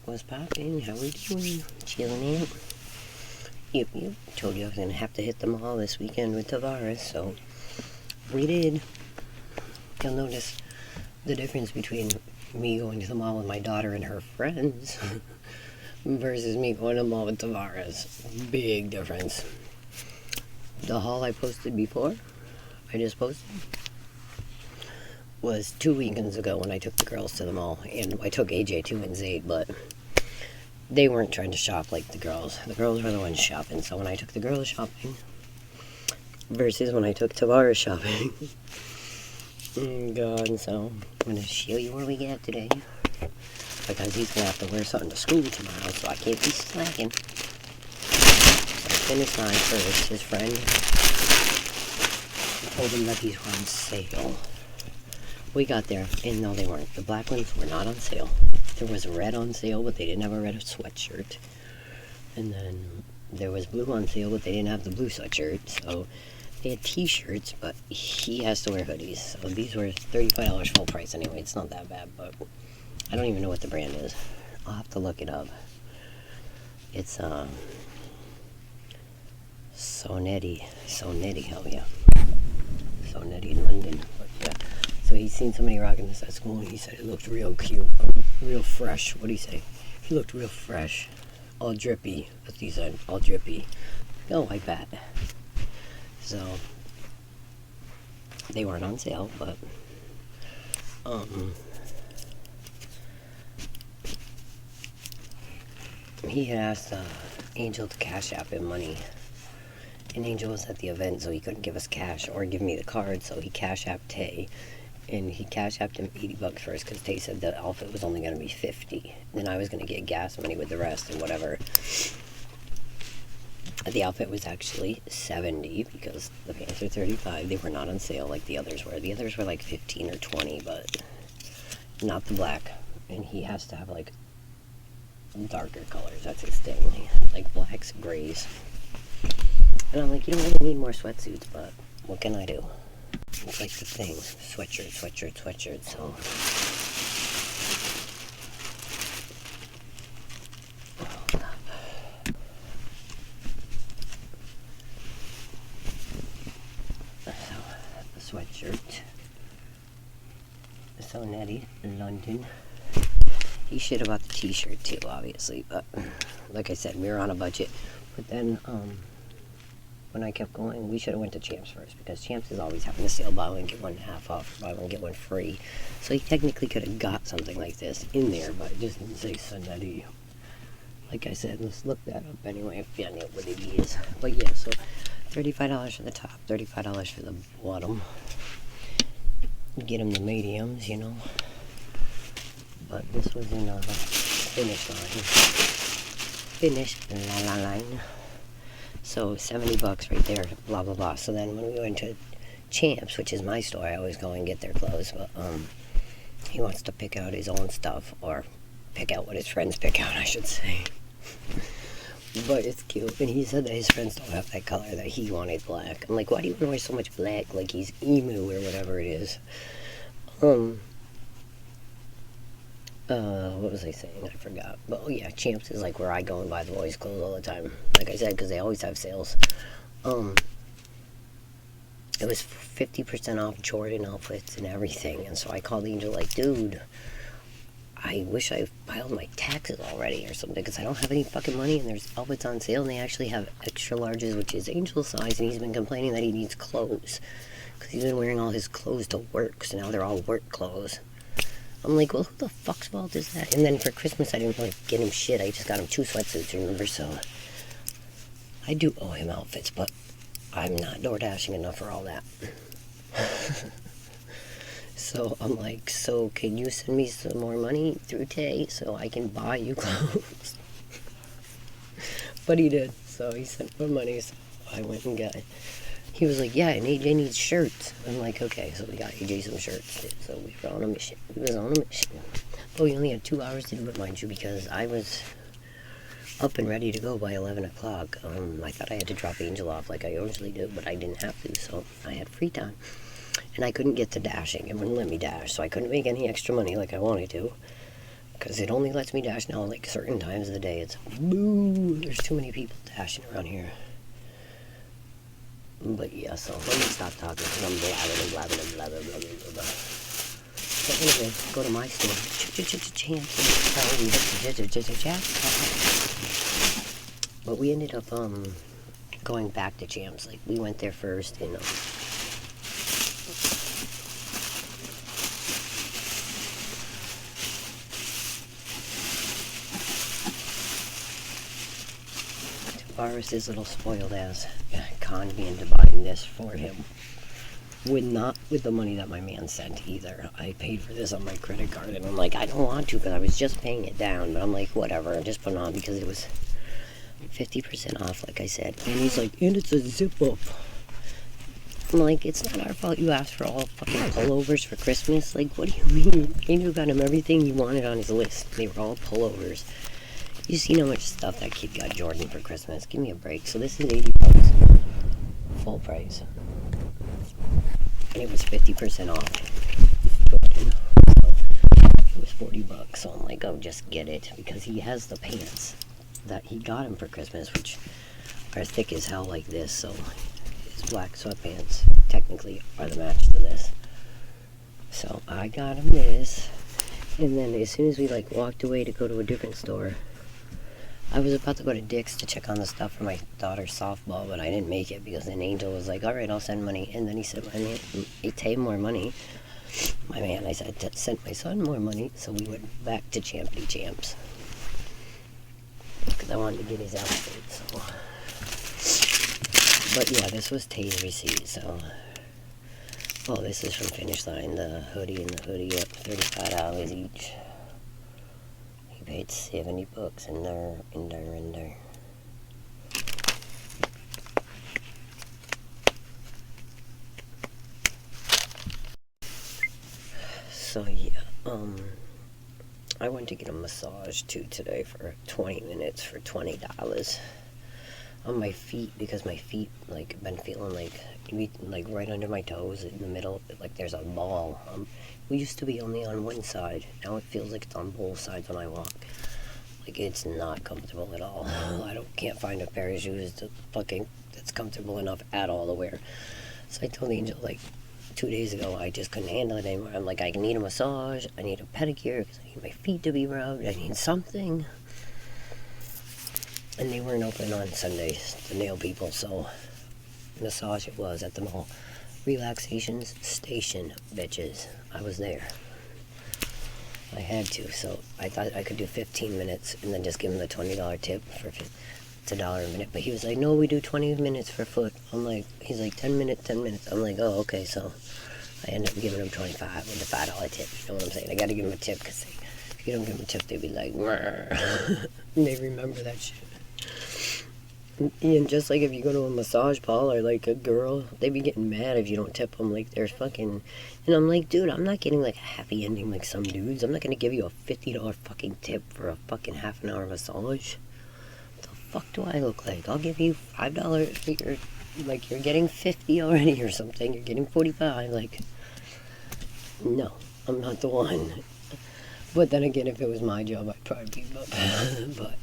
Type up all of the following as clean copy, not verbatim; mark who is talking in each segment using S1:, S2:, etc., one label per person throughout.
S1: What's poppin'? How we doing? Chilling out? Yep. Told you I was gonna have to hit the mall this weekend with Tevaariss, so we did. You'll notice the difference between me going to the mall with my daughter and her friends versus me going to the mall with Tevaariss. Big difference. The haul I posted before, I just posted, was 2 weekends ago when I took the girls to the mall. And I took AJ too and Zayd, but they weren't trying to shop like the girls. The girls were the ones shopping. So when I took the girls shopping versus when I took Tevaariss shopping. Oh God, so I'm going to show you where we get today. Because he's going to have to wear something to school tomorrow, so I can't be slacking. So I finished mine first. His friend told him that these were on sale. We got there, and no, they weren't. The black ones were not on sale. There was a red on sale, but they didn't have a red sweatshirt. And then there was blue on sale, but they didn't have the blue sweatshirt. So they had t-shirts, but he has to wear hoodies. So these were $35 full price anyway. It's not that bad, but I don't even know what the brand is. I'll have to look it up. It's Sonetti, hell yeah. Sonetti London, but yeah. So he's seen somebody rocking this at school, and he said it looked real cute, real fresh. What'd he say? He looked real fresh, all drippy. That's what he said, all drippy. Don't like that. So they weren't on sale, but he had asked Angel to cash app him money. And Angel was at the event, so he couldn't give us cash or give me the card, so he cash apped Tay. And he cash apped him $80 first, because Tay said the outfit was only going to be $50. Then I was going to get gas money with the rest and whatever. The outfit was actually $70, because the pants are $35. They were not on sale like the others were. The others were like $15 or $20, but not the black. And he has to have like darker colors. That's his thing. Like blacks, grays. And I'm like, you don't really need more sweatsuits, but what can I do? It's like the thing. Sweatshirt. So hold up. So the sweatshirt. Sonetti London. He should have bought the t-shirt too, obviously, but like I said, we were on a budget. But then when I kept going, we should have went to Champs first, because Champs is always having a sale, buy one get one half off, buy one get one free. So he technically could have got something like this in there, but it just didn't say Sonetti. Like I said, let's look that up anyway if you know what it is. But yeah, so $35 for the top, $35 for the bottom. Get them the mediums, you know. But this was in a finish line. So $70 right there, blah blah blah. So then when we went to Champs, which is my store, I always go and get their clothes, but he wants to pick out his own stuff, or pick out what his friends pick out, I should say. But it's cute, and he said that his friends don't have that color, that he wanted black. I'm like, why do you want to wear so much black, like he's emu or whatever it is? What was I saying? I forgot. But, oh yeah, Champs is like where I go and buy the boys' clothes all the time. Like I said, because they always have sales. It was 50% off Jordan outfits and everything. And so I called Angel like, dude, I wish I filed my taxes already or something, because I don't have any fucking money, and there's outfits on sale, and they actually have extra larges, which is Angel's size, and he's been complaining that he needs clothes, because he's been wearing all his clothes to work, so now they're all work clothes. I'm like, well, who the fuck's fault is that? And then for Christmas, I didn't really get him shit. I just got him 2 sweatsuits, remember? So I do owe him outfits, but I'm not door dashing enough for all that. So I'm like, so can you send me some more money through Tay so I can buy you clothes? But he did. So he sent more money, so I went and got it. He was like, yeah, and AJ needs shirts. I'm like, okay, so we got AJ some shirts. So we were on a mission. We was on a mission. But we only had 2 hours to do it, mind you, because I was up and ready to go by 11 o'clock. I thought I had to drop Angel off like I usually do, but I didn't have to, so I had free time. And I couldn't get to dashing. It wouldn't let me dash, so I couldn't make any extra money like I wanted to. Because it only lets me dash now like certain times of the day. It's boo, there's too many people dashing around here. But yeah, so let me stop talking because I'm blabbing and blabbing and blabbing, blah, blah, blah. So anyway, go to my store. But we ended up going back to Champs. Like we went there first, you know. Tevaariss is a little spoiled ass. Conned me into buying this for him. Not with the money that my man sent either. I paid for this on my credit card and I'm like, I don't want to because I was just paying it down. But I'm like, whatever, I just put it on because it was 50% off, like I said. And he's like, and it's a zip up. I'm like, it's not our fault you asked for all fucking pullovers for Christmas. Like, what do you mean? Angel got him everything he wanted on his list. They were all pullovers. You seen how much stuff that kid got Jordan for Christmas. Give me a break. So this is $80. Full price. And it was 50% off. Jordan. So it was $40. So I'm like, oh, just get it. Because he has the pants that he got him for Christmas, which are thick as hell like this. So his black sweatpants technically are the match to this. So I got him this. And then as soon as we like walked away to go to a different store, I was about to go to Dick's to check on the stuff for my daughter's softball, but I didn't make it because then Angel was like, all right, I'll send money. And then he said, my man, he paid more money. My man, I said, sent my son more money. So we went back to Champity Champs because I wanted to get his outfit. So. But yeah, this was Tay's receipt. So, oh, this is from Finish Line, the hoodie and the hoodie up $35 each. Paid $70 in there. So yeah, I went to get a massage too today for 20 minutes for $20 on my feet because my feet like been feeling like right under my toes in the middle, like there's a ball. We used to be only on one side. Now it feels like it's on both sides when I walk. Like it's not comfortable at all. Can't find a pair of shoes that's comfortable enough at all to wear. So I told Angel like 2 days ago I just couldn't handle it anymore. I'm like, I need a massage. I need a pedicure because I need my feet to be rubbed. I need something. And they weren't open on Sundays, the nail people. So massage it was at the mall. Relaxations Station, bitches. I was there. I had to, so I thought I could do 15 minutes and then just give him the $20 tip for it's $1 a minute. But he was like, no, we do 20 minutes for foot. I'm like, he's like 10 minutes. I'm like, oh, okay. So I ended up giving him 25 with the $5 tip. You know what I'm saying? I got to give him a tip because if you don't give him a tip, they'd be like, they remember that shit. And just like if you go to a massage parlor, like a girl, they be getting mad if you don't tip them. Like they're fucking, and I'm like, dude, I'm not getting like a happy ending like some dudes. I'm not gonna give you a $50 fucking tip for a fucking half an hour massage. What the fuck do I look like? I'll give you $5 for your, like you're getting 50 already or something. You're getting 45. Like, no, I'm not the one. But then again, if it was my job, I'd probably beat him up. But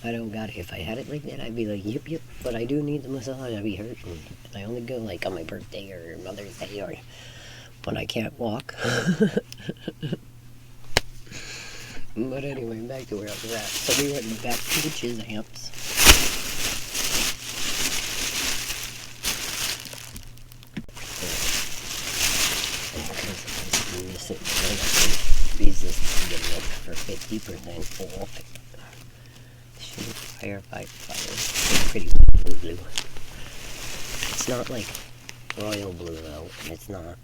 S1: I don't got it. If I had it like that, I'd be like, yep. But I do need the massage. I'd be hurting. And I only go like on my birthday or Mother's Day or when I can't walk. But anyway, back to where I was at. So we went back to the Champs. For 50% off. Firefight fire. It's pretty blue. It's not like royal blue though, and it's not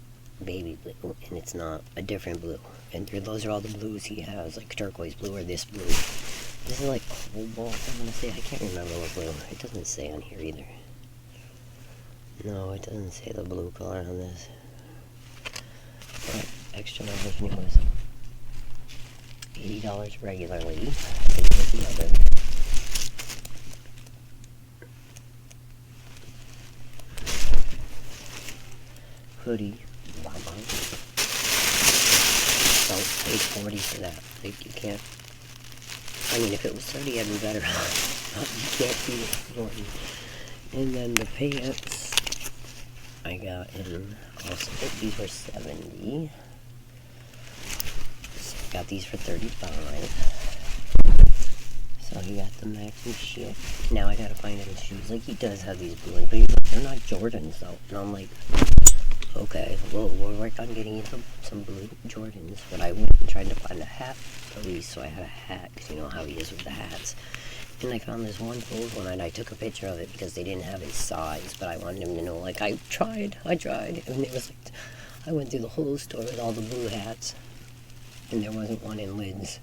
S1: baby blue, and it's not a different blue. And those are all the blues he has, like turquoise blue or this blue. This is like cobalt, I'm gonna say. I can't remember what blue. It doesn't say on here either. No, it doesn't say the blue color on this. But extra large was $80 regularly. Here's the other. Hoodie, Bama. So paid 40 for that. Like, you can't. I mean, if it was 30, I'd be better off. But you can't beat it for 40. And then the pants I got in also, these were 70. So I got these for 35. So he got the matching shit. Now I gotta find him shoes. Like, he does have these blue ones, but he's like, they're not Jordans though. And I'm like, okay, well, we'll work on getting you some blue Jordans. But I went and tried to find a hat at least, so I had a hat, because you know how he is with the hats. And I found this one old one, and I took a picture of it because they didn't have his size, but I wanted him to know, like, I tried, and it was like, I went through the whole store with all the blue hats, and there wasn't one in lids.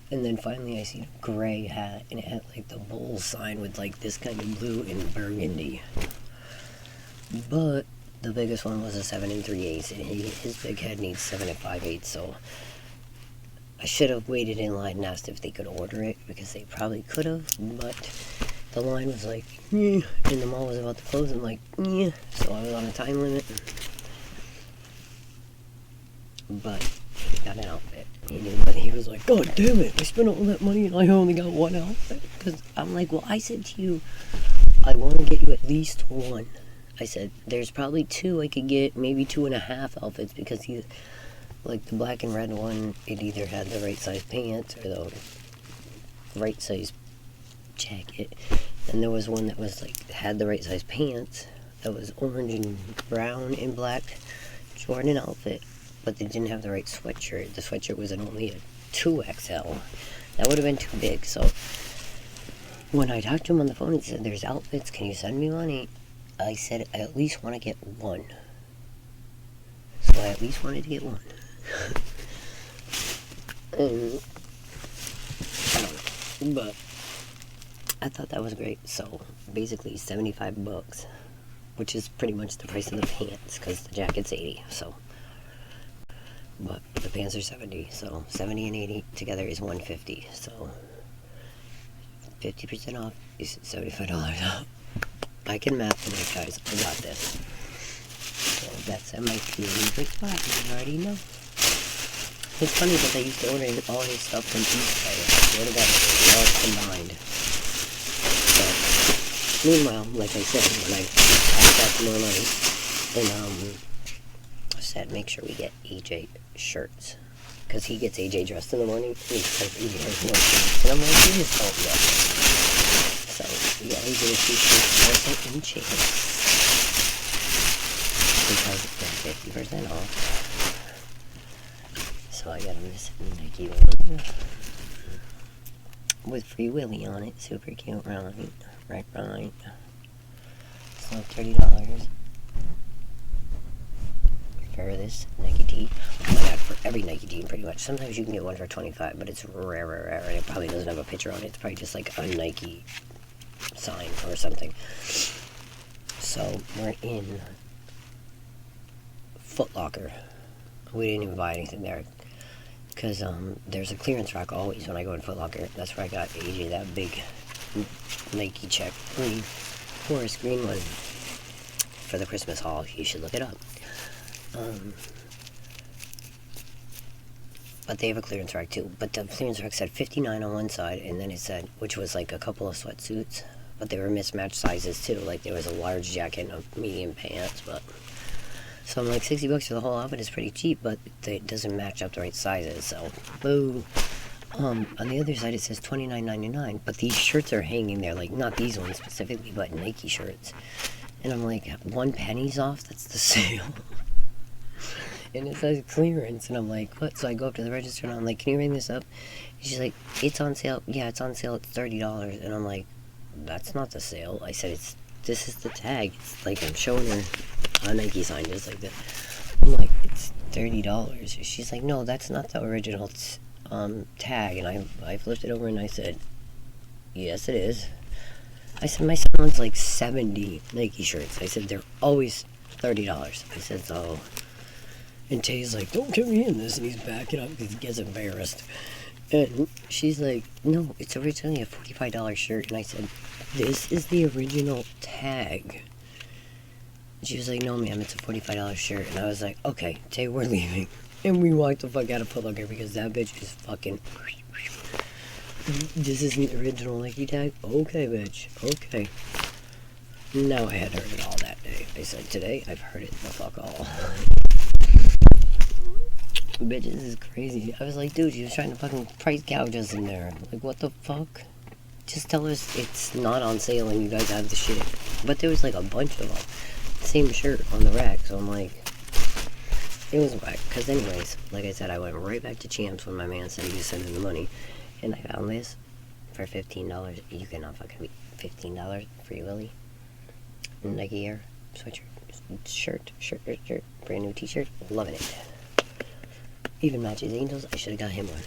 S1: And then finally I see a gray hat, and it had like the bowl sign with like this kind of blue and burgundy. But the biggest one was a 7 3/8, and his big head needs 7 5/8, so I should have waited in line and asked if they could order it, because they probably could have, but the line was like, and the mall was about to close, and like, so I was on a time limit. But he got an outfit. He was like, God damn it, I spent all that money and I only got one outfit. Because I'm like, well, I said to you, I want to get you at least one. I said, there's probably 2 I could get, maybe 2.5 outfits, because he, like the black and red one, it either had the right size pants or the right size jacket. And there was one that was like, had the right size pants, that was orange and brown and black Jordan outfit. But they didn't have the right sweatshirt. The sweatshirt was only a 2XL. That would have been too big. So when I talked to him on the phone, he said, there's outfits, can you send me money? I said, I at least want to get one. So I at least wanted to get one. And I don't know. But I thought that was great. So basically $75, which is pretty much the price of the pants, because the jacket's 80. So. But the pants are 70, so 70 and 80 together is 150. So 50% off is $75 off. I can math tonight, guys. I got this. So that's at my favorite spot. You already know. It's funny that I used to order all his stuff from eBay. I swear to God, it's all combined. So meanwhile, like I said, when I asked out more money, and said make sure we get AJ shirts, because he gets AJ dressed in the morning, and he says AJ has no shirts, and I'm like, you just don't know. So yeah, he's gonna see shirts also in chains, because they're 50% off. So I got him this Nike one with Free Willy on it, super cute, right. So $30 for this Nike tee. Oh my God, for every Nike tee pretty much. Sometimes you can get one for 25, but it's rare, and it probably doesn't have a picture on it. It's probably just like a Nike sign or something. So we're in Foot Locker. We didn't even buy anything there, because there's a clearance rack always when I go in Foot Locker. That's where I got AJ that big Nike check green, forest green one for the Christmas haul. You should look it up. But they have a clearance rack too. But the clearance rack said 59 on one side, and then it said, which was like a couple of sweatsuits, but they were mismatched sizes too. Like there was a large jacket and a medium pants. But so I'm like, $60 for the whole outfit is pretty cheap, but it doesn't match up the right sizes. So boo. On the other side it says $29.99, but these shirts are hanging there, like not these ones specifically, but Nike shirts. And I'm like, 1 penny's off? That's the sale. And it says clearance, and I'm like, what? So I go up to the register, and I'm like, can you ring this up? And she's like, it's on sale. Yeah, it's on sale. It's $30. And I'm like, that's not the sale. I said, this is the tag. It's like I'm showing her a Nike sign just like that. I'm like, it's $30. She's like, no, that's not the original tag. And I flipped it over, and I said, yes, it is. I said, my son wants like 70 Nike shirts. I said, they're always $30. I said, so. And Tay's like, don't get me in this. And he's backing up because he gets embarrassed. And she's like, no, it's originally a $45 shirt. And I said, this is the original tag. And she was like, no, ma'am, it's a $45 shirt. And I was like, okay, Tay, we're leaving. And we walked the fuck out of Foot Locker because that bitch is fucking... This isn't the original Nike tag? Okay, bitch. Okay. Now I had heard it all that day. I said, today, I've heard it the fuck all. Bitch, this is crazy. I was like, dude, you was trying to fucking price gouge us in there. Like, what the fuck? Just tell us it's not on sale and you guys have the shit. But there was like a bunch of them. Same shirt on the rack, so I'm like... It was whack. Because anyways, like I said, I went right back to Champs when my man said he was sending the money. And I found this for $15. You cannot fucking beat $15 Free Willy. Nike Air sweatshirt, shirt, brand new t-shirt, loving it. Even matches Angels, I should have got him one.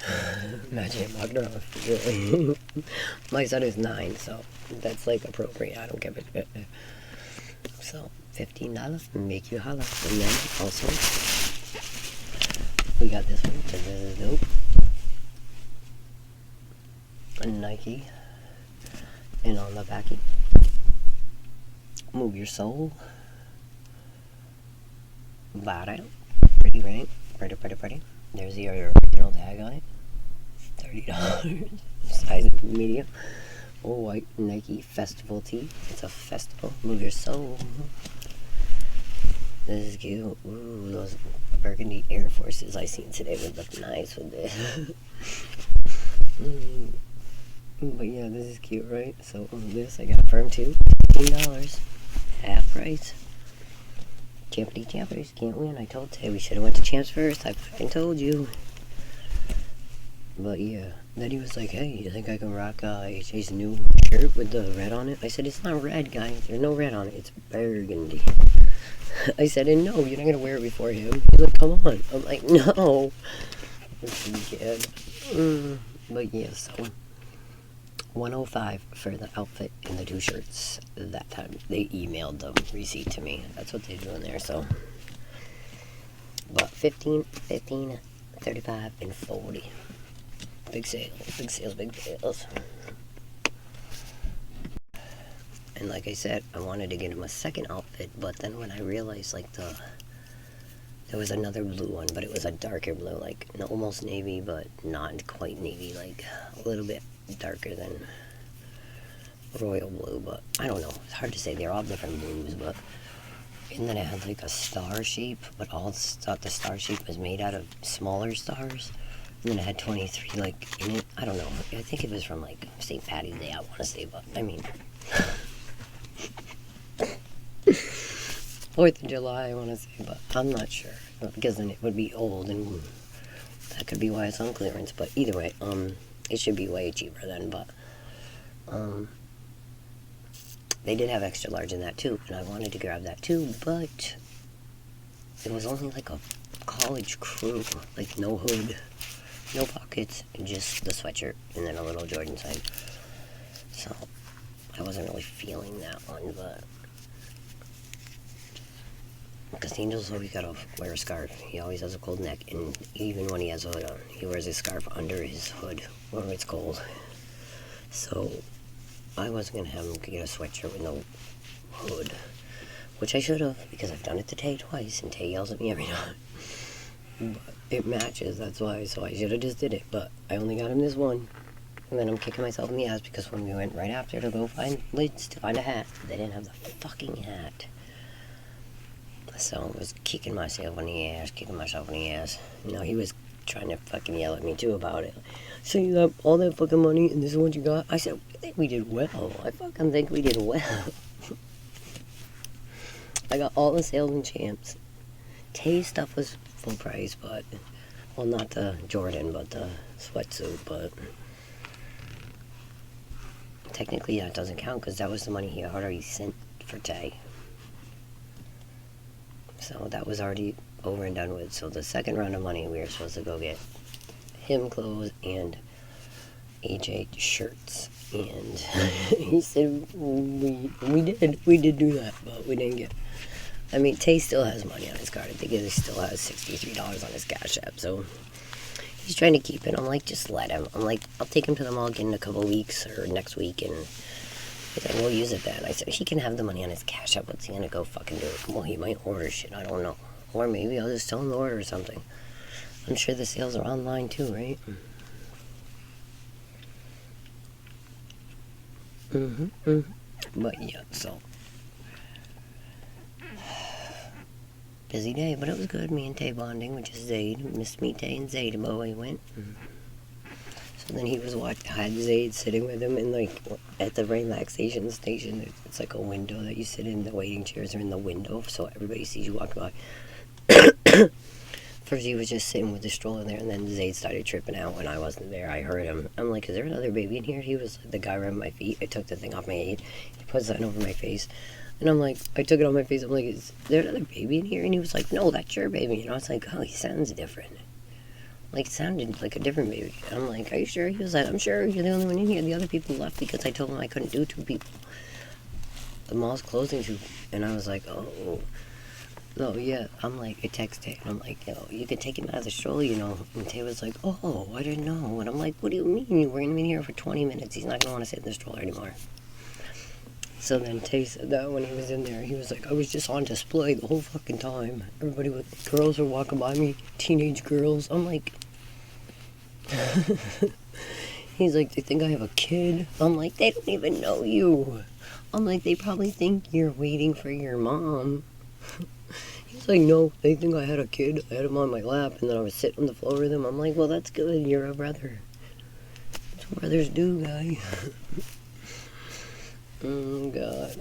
S1: Matching him walking around. Really. My son is 9, so that's like appropriate. I don't give it. So $15, make you holla. And then also, we got this one because this is dope. A Nike, and on the backy. Move your soul. Bad out. Pretty, right? Pretty. There's the original tag on it. $30. Size medium. All white Nike festival tee. It's a festival. Move your soul. This is cute. Ooh, those burgundy Air Forces I seen today would look nice with this. But yeah, this is cute, right? So this I got firm too. $15. Half price. Champers can't win. I told Tay we should have went to Champs first. I fucking told you. But yeah, then he was like, hey, you think I can rock AJ's new shirt with the red on it? I said, it's not red, guys. There's no red on it. It's burgundy. I said, and no, you're not going to wear it before him. He's like, come on. I'm like, no. But yeah, so... $105 for the outfit and the 2 shirts. That time they emailed the receipt to me. That's what they do in there. So, but 15, 35, and 40. Big sales. And like I said, I wanted to get him a second outfit, but then when I realized like there was another blue one, but it was a darker blue, like almost navy, but not quite navy, like a little bit darker than royal blue, but I don't know, it's hard to say, they're all different blues, but and then it had like a star shape, but all the star shape was made out of smaller stars, and then it had 23 like in it. I don't know, I think it was from like St. Patty's Day, I want to say, but I mean 4th of July I want to say, but I'm not sure, because then it would be old and that could be why it's on clearance. But either way, it should be way cheaper then, but they did have extra large in that too, and I wanted to grab that too, but it was only like a college crew, like no hood, no pockets, just the sweatshirt, and then a little Jordan sign. So I wasn't really feeling that one, but because Angel's always gotta wear a scarf. He always has a cold neck, and even when he has a hood on, he wears his scarf under his hood when it's cold. So I wasn't gonna have him get a sweatshirt with no hood, which I should have, because I've done it to Tay twice, and Tay yells at me every time. But it matches, that's why. So I should have just did it, but I only got him this one, and then I'm kicking myself in the ass because when we went right after to go find Lids to find a hat, they didn't have the fucking hat. So I was kicking myself in the ass. You know, he was trying to fucking yell at me too about it. So you got all that fucking money and this is what you got? I said, I think we did well. I fucking think we did well. I got all the sales and Champs. Tay's stuff was full price, but, well, not the Jordan, but the sweatsuit, but technically that doesn't count because that was the money he had already sent for Tay. So that was already over and done with. So the second round of money, we were supposed to go get him clothes and AJ shirts. And he said, we did do that, but we didn't get. I mean, Tay still has money on his card. I think he still has $63 on his Cash App. So he's trying to keep it. I'm like, just let him. I'm like, I'll take him to the mall again in a couple weeks or next week, and he's like, we'll use it then. I said, he can have the money on his Cash App. What's he gonna go fucking do? Well, he might order shit. I don't know. Or maybe I'll just tell him to order something. I'm sure the sales are online too, right? But yeah, so busy day, but it was good. Me and Tay bonding, which is Zaid. Missed me, Tay and Zaid. Away went. So then he was had Zaid sitting with him in like at the relaxation station. It's like a window that you sit in. The waiting chairs are in the window, so everybody sees you walk by. First he was just sitting with the stroller there, and then Zaid started tripping out when I wasn't there. I heard him. I'm like, is there another baby in here? He was like, the guy rubbing my feet. I took the thing off my head. He put something over my face. And I'm like, I took it off my face. I'm like, is there another baby in here? And he was like, no, that's your baby. And I was like, oh, he sounds different. Like, it sounded like a different baby. And I'm like, are you sure? He was like, I'm sure you're the only one in here. The other people left because I told them I couldn't do 2 people. The mall's closing too. And I was like, oh. No, yeah. I'm like, I texted and I'm like, yo, you can take him out of the stroller, you know. And Tay was like, oh, I didn't know. And I'm like, what do you mean? We're going to be in here for 20 minutes. He's not going to want to sit in the stroller anymore. So then Tay said that when he was in there, he was like, I was just on display the whole fucking time. Girls were walking by me, teenage girls. I'm like, he's like, they think I have a kid. I'm like, they don't even know you. I'm like, they probably think you're waiting for your mom. He's like, no, they think I had a kid. I had him on my lap, and then I was sitting on the floor with him. I'm like, well, that's good. You're a brother. That's what brothers do, guy. Oh, God.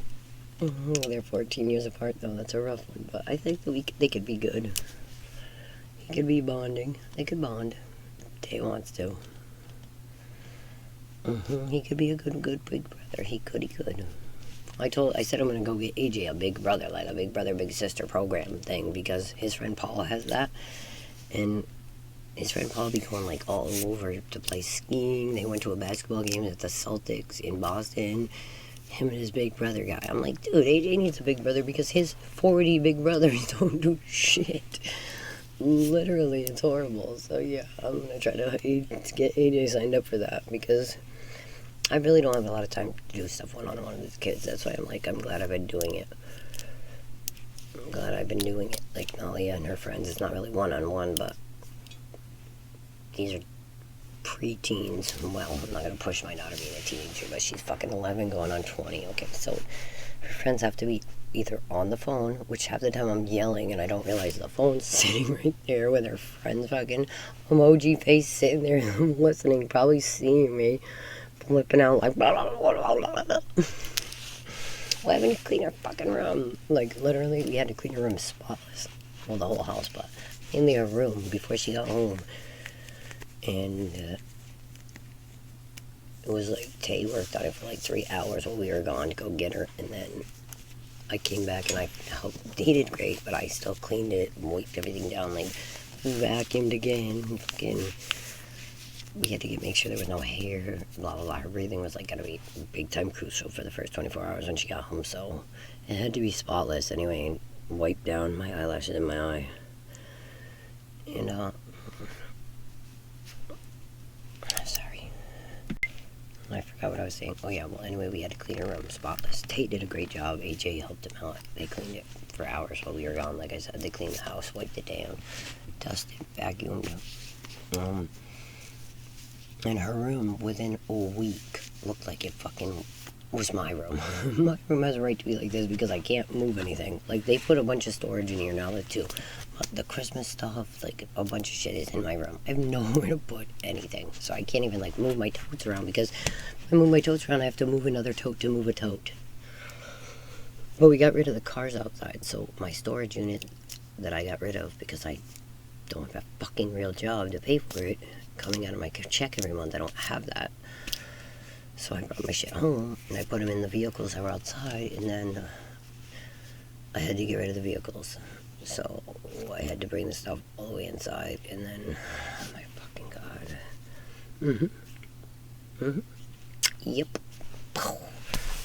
S1: They're 14 years apart, though. That's a rough one. But I think that they could be good. He could be bonding. They could bond. Tay wants to. He could be a good big brother. He could. I said I'm going to go get AJ a big brother, like a big brother, big sister program thing, because his friend Paul has that. And his friend Paul be going like all over to play skiing. They went to a basketball game at the Celtics in Boston. Him and his big brother guy. I'm like, dude, AJ needs a big brother because his 40 big brothers don't do shit. Literally, it's horrible. So yeah, I'm going to try to get AJ signed up for that because I really don't have a lot of time to do stuff one-on-one with kids. That's why I'm glad I've been doing it. I'm glad I've been doing it. Like Nalia and her friends, it's not really one-on-one, but these are pre-teens. Well, I'm not going to push my daughter being a teenager, but she's fucking 11 going on 20. Okay, so her friends have to be either on the phone, which half the time I'm yelling and I don't realize the phone's sitting right there with her friend's fucking emoji face sitting there listening, probably seeing me flipping out like blah, blah, blah, blah, blah, blah. Why haven't you cleaned our fucking room? Like, literally, we had to clean her room spotless. Well, the whole house, but mainly her room before she got home. And it was like, Tay worked on it for like 3 hours while we were gone to go get her. And then I came back and I helped. He did great, but I still cleaned it and wiped everything down, like vacuumed again. Fucking, we had to make sure there was no hair, blah, blah, blah. Her breathing was like gotta be big time crucial for the first 24 hours when she got home, so it had to be spotless anyway, and wipe down my eyelashes in my eye. And, sorry. I forgot what I was saying. Oh yeah, well anyway, we had to clean her room spotless. Tate did a great job. AJ helped him out. They cleaned it for hours while we were gone. Like I said, they cleaned the house, wiped it down, dusted, vacuumed. And her room, within a week, looked like it fucking was my room. My room has a right to be like this because I can't move anything. Like, they put a bunch of storage in here now, too. The Christmas stuff, like, a bunch of shit is in my room. I have nowhere to put anything. So I can't even, like, move my totes around because if I move my totes around, I have to move another tote to move a tote. But we got rid of the cars outside, so my storage unit that I got rid of because I don't have a fucking real job to pay for it, coming out of my check every month, I don't have that. So I brought my shit home, and I put them in the vehicles that were outside, and then I had to get rid of the vehicles. So I had to bring the stuff all the way inside, and then, oh my fucking God. Yep.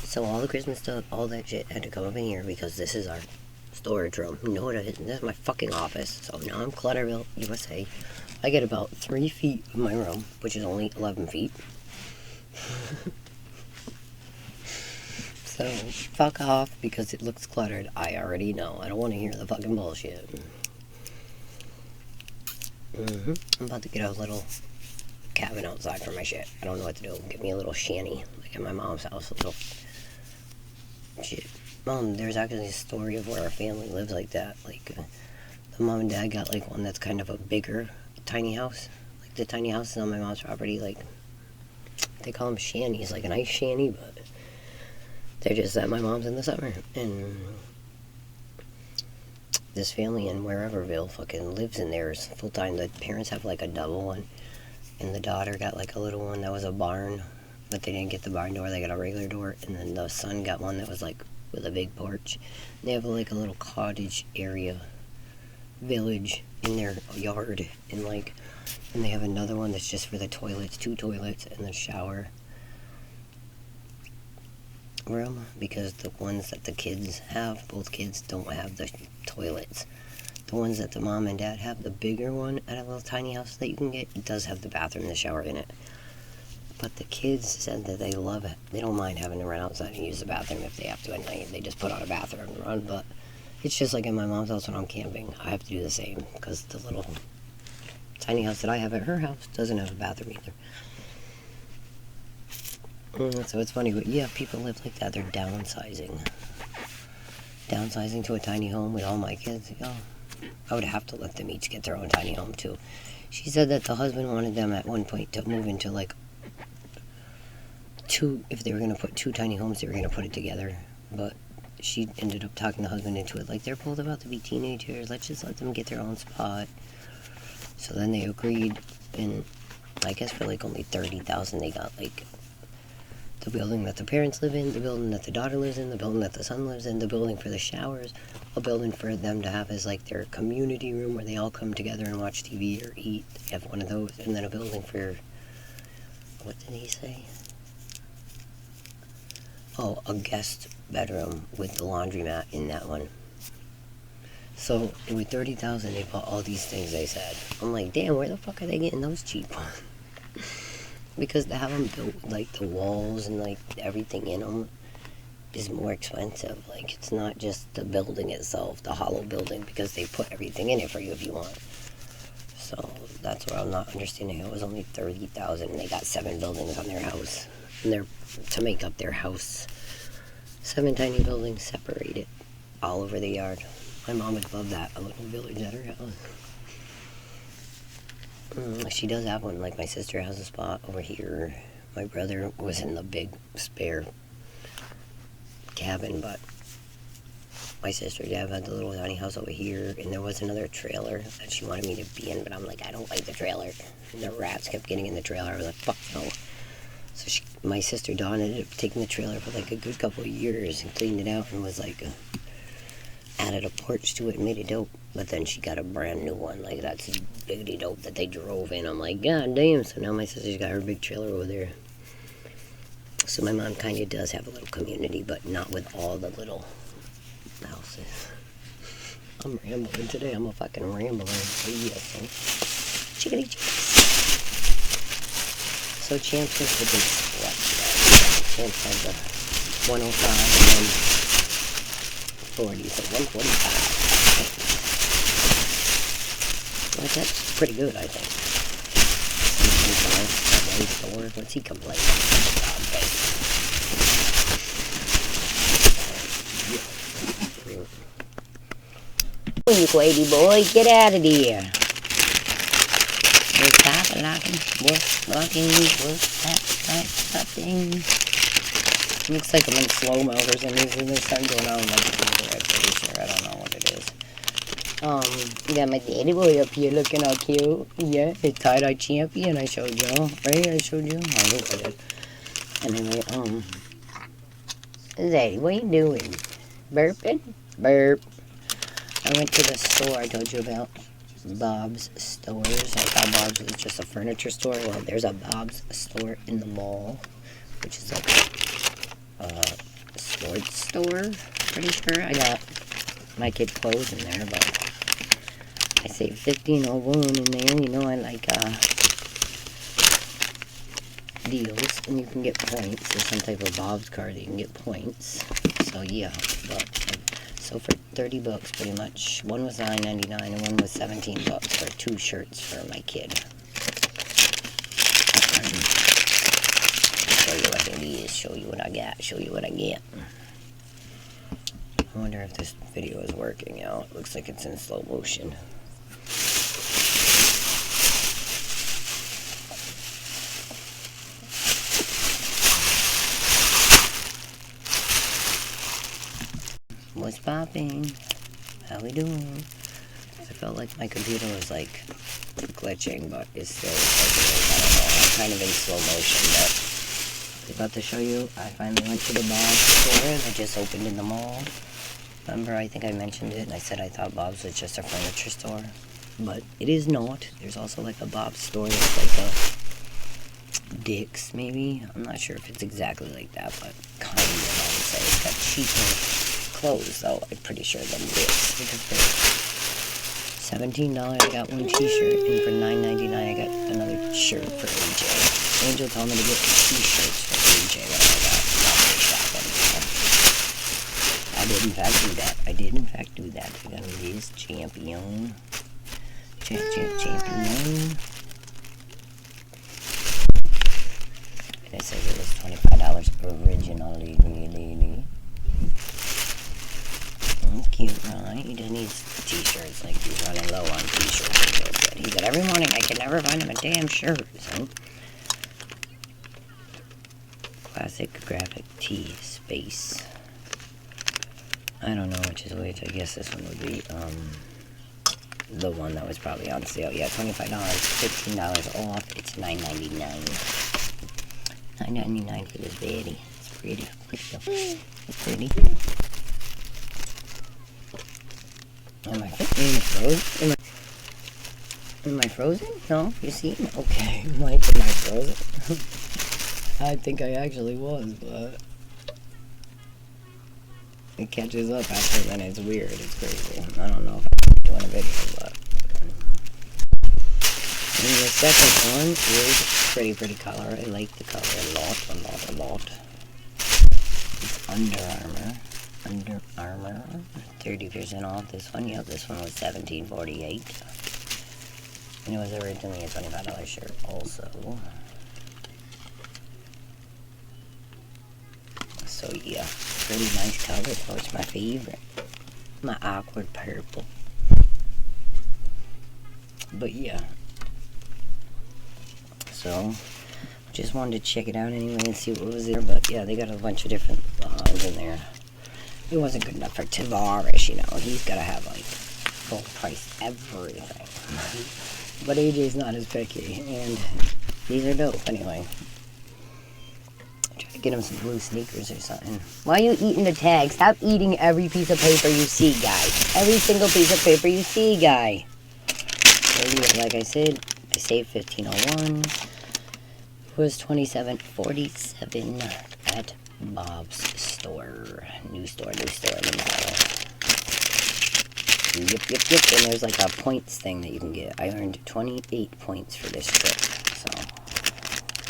S1: So all the Christmas stuff, all that shit had to come up in here because this is our storage room. No, it isn't. This is my fucking office. So now I'm Clutterville, USA. I get about 3 feet of my room, which is only 11 feet. So, fuck off because it looks cluttered. I already know. I don't want to hear the fucking bullshit. I'm about to get a little cabin outside for my shit. I don't know what to do. Get me a little shanty, like at my mom's house. A little shit. Mom, there's actually a story of where our family lives like that. Like, the mom and dad got like one that's kind of a bigger tiny house. Like the tiny house is on my mom's property. Like, they call them shanties, like an ice shanty, but they're just at my mom's in the summer. And this family in whereverville fucking lives in theirs full time. The parents have like a double one, and the daughter got like a little one that was a barn, but they didn't get the barn door, they got a regular door. And then the son got one that was like with a big porch. And they have like a little cottage area village in their yard, and like, and they have another one that's just for the toilets, 2 toilets and the shower room, because the ones that the kids have, both kids don't have the toilets. The ones that the mom and dad have, the bigger one at a little tiny house that you can get, it does have the bathroom and the shower in it. But the kids said that they love it. They don't mind having to run outside and use the bathroom if they have to at night. They just put on a bathroom and run. But it's just like in my mom's house when I'm camping. I have to do the same, because the little tiny house that I have at her house doesn't have a bathroom either. So it's funny, but yeah, people live like that. They're downsizing. Downsizing to a tiny home with all my kids. Oh, I would have to let them each get their own tiny home too. She said that the husband wanted them at one point to move into like 2, if they were going to put 2 tiny homes, they were going to put it together. But she ended up talking the husband into it. Like, they're both about to be teenagers. Let's just let them get their own spot. So then they agreed, and I guess for like only $30,000, they got like the building that the parents live in, the building that the daughter lives in, the building that the son lives in, the building for the showers, a building for them to have as like their community room where they all come together and watch TV or eat. They have one of those, and then a building for, what did he say? Oh, a guest bedroom with the laundromat in that one. So with $30,000, they bought all these things. They said, I'm like, damn, where the fuck are they getting those cheap? Because to have them built, like the walls and like everything in them, is more expensive. Like, it's not just the building itself, the hollow building, because they put everything in it for you if you want. So that's what I'm not understanding. It was only $30,000, and they got 7 buildings on their house, and they're to make up their house. 7 tiny buildings separated all over the yard. My mom would love that, a little village at her house. She does have one. Like, my sister has a spot over here. My brother was in the big spare cabin, but my sister Deb had the little tiny house over here, and there was another trailer that she wanted me to be in, but I'm like, I don't like the trailer. And the rats kept getting in the trailer. I was like, fuck no. So my sister Dawn ended up taking the trailer for like a good couple of years and cleaned it out and was like, added a porch to it and made it dope. But then she got a brand new one. Like, that's biggity dope that they drove in. I'm like, god damn. So now my sister's got her big trailer over there. So my mom kind of does have a little community, but not with all the little houses. I'm rambling today. I'm a fucking rambler. Chickadee chicks. So Champs is the big sweat. Champs has a 105 and then 40, so 145. Well, that's pretty good, I think. What's he complaining about? You lady boy, get out of here. What's happening? What's happening? Looks like I'm in slow-mo for some reason. There's something going on like I'm pretty sure. I don't know what it is. You got my daddy boy up here looking all cute. Yeah, the tie-dye champion I showed y'all. Right? I showed you. I hope I did. Anyway, Zaddy, what are you doing? Burping? Burp. I went to the store I told you about. Bob's Stores. I thought Bob's was just a furniture store. Well, there's a Bob's store in the mall, which is like a sports store. Pretty sure I got my kid clothes in there, but I saved $15.01 in there. You know, I like deals, and you can get points. There's some type of Bob's card that you can get points. So yeah, but So for 30 bucks, pretty much. One was $9.99 and one was 17 bucks for 2 shirts for my kid. Show you what it is. Show you what I got. Show you what I get. I wonder if this video is working out. It looks like it's in slow motion. What's popping? How we doing? I felt like my computer was like glitching, but it's still like, I don't know, I'm kind of in slow motion, but I was about to show you, I finally went to the Bob's store that just opened in the mall. Remember, I think I mentioned it, and I said I thought Bob's was just a furniture store, but it is not. There's also like a Bob's store that's like a Dick's, maybe. I'm not sure if it's exactly like that, but kind of, I would say. It's got cheaper clothes, though. I'm pretty sure than Dick's, because for $17 I got one t-shirt, and for $9.99 I got another shirt for AJ. Angel told me to get t-shirts for AJ when I got shopping. I did in fact do that. I did in fact do that. I got him this champion. Champion. And it says it was $25 originally. Cute, right? He just needs t-shirts. Like, he's running low on t-shirts. He said, every morning I can never find him a damn shirt. So, classic graphic tee space. I don't know which is which. I guess this one would be the one that was probably on sale. Yeah, $25, $15 off. It's $9.99. $9.99 for this baddie. It's pretty. It's pretty. Am I frozen? No? You see? Okay. Mike, am I frozen? I think I actually was, but it catches up after, then it's weird. It's crazy. I don't know if I'm doing a video, but and the second one is pretty color. I like the color a lot. It's Under Armour. 30% off this one. Yep, this one was $17.48. And it was originally a $25 shirt also. So yeah, pretty nice color. Oh, it's my favorite. My awkward purple. But yeah. So, just wanted to check it out anyway and see what was there. But yeah, they got a bunch of different lines in there. It wasn't good enough for Tevaariss, you know. He's got to have, like, full price everything. But AJ's not as picky, and these are dope anyway. Try to get him some blue sneakers or something. Why are you eating the tag? Stop eating every piece of paper you see, guy. Every single piece of paper you see, guy. So, yeah, like I said, I saved $15.01. It was $27.47 at Bob's store. New store in the mall. Yep. And there's like a points thing that you can get. I earned 28 points for this trip. So,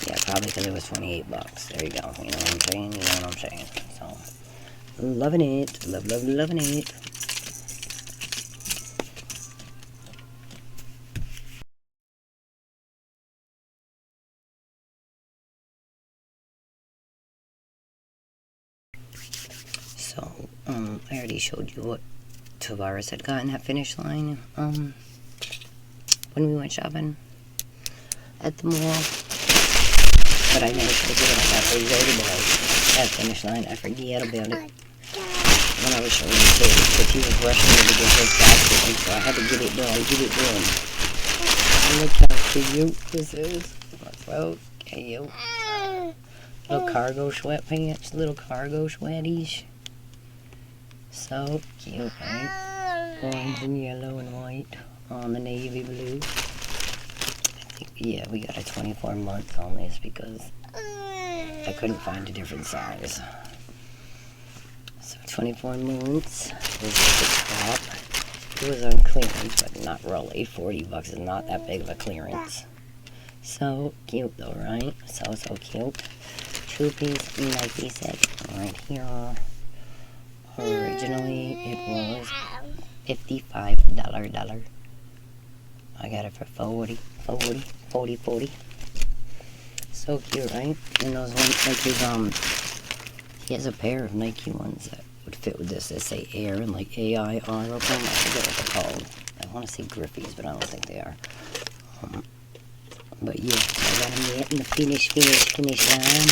S1: yeah, probably because it was 28 bucks. There you go. You know what I'm saying? You know what I'm saying? So, loving it. Loving it. So, I already showed you what Tevaariss had gotten at finish line, when we went shopping at the mall. But I never showed you what I got for you today at finish line. I forget about it when I was showing you too, because he was rushing me to get his basket, and so I had to get it done. And look how cute this is. So cute. Little cargo sweatpants, little cargo sweaties. So cute, right? Orange and yellow and white on the navy blue. I think, yeah, we got a 24 month on this because I couldn't find a different size. So 24 months is the top. It was on clearance, but not really. 40 bucks is not that big of a clearance. So cute though, right? So cute. Two-piece Nike set right here. Originally, it was $55. I got it for 40. So cute, right? And those ones, like he has a pair of Nike ones that would fit with this. They say Air and like AIR of them. I forget what they're called. I want to say Griffies, but I don't think they are. But yeah, I got them yet in the finish line.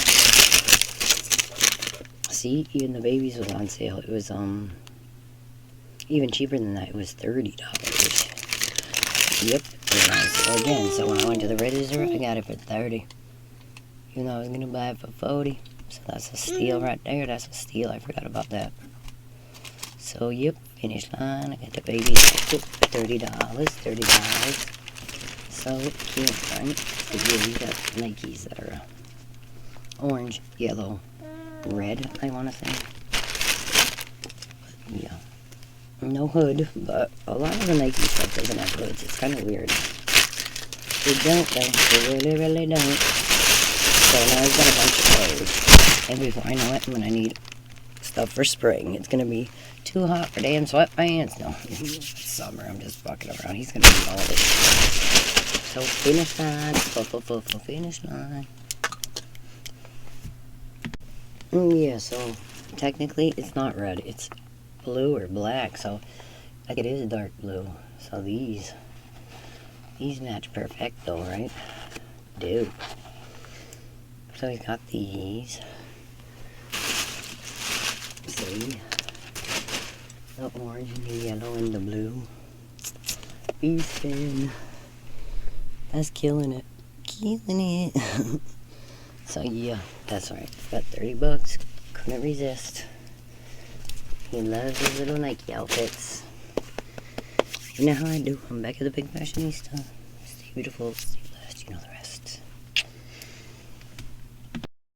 S1: See, even the babies was on sale. It was even cheaper than that. It was $30. Yep, it was on sale again. So when I went to the register, I got it for 30. Even though I was gonna buy it for 40. So that's a steal right there. That's a steal. I forgot about that. So yep, finish line. I got the babies for $30. So cute, right? So yeah, you got Nikes that are orange, yellow, red, I want to say. But yeah. No hood, but a lot of the Nike stuff doesn't have hoods. It's kind of weird. They don't, though. They really don't. So now I've got a bunch of clothes. And before I know it, I'm going to need stuff for spring. It's going to be too hot for damn sweatpants. No, it's summer. I'm just fucking around. He's going to need all of it. So finish line. Finish line. Yeah, so technically it's not red. It's blue or black. So like it is dark blue. So these match perfecto, right? Dude. So we got these. See? The orange and the yellow and the blue. Beefin'. That's killing it. So yeah, that's right. Got $30. Couldn't resist. He loves his little Nike outfits. You know how I do. I'm back at the Big Fashionista. Stay beautiful, stay blessed. You know the rest.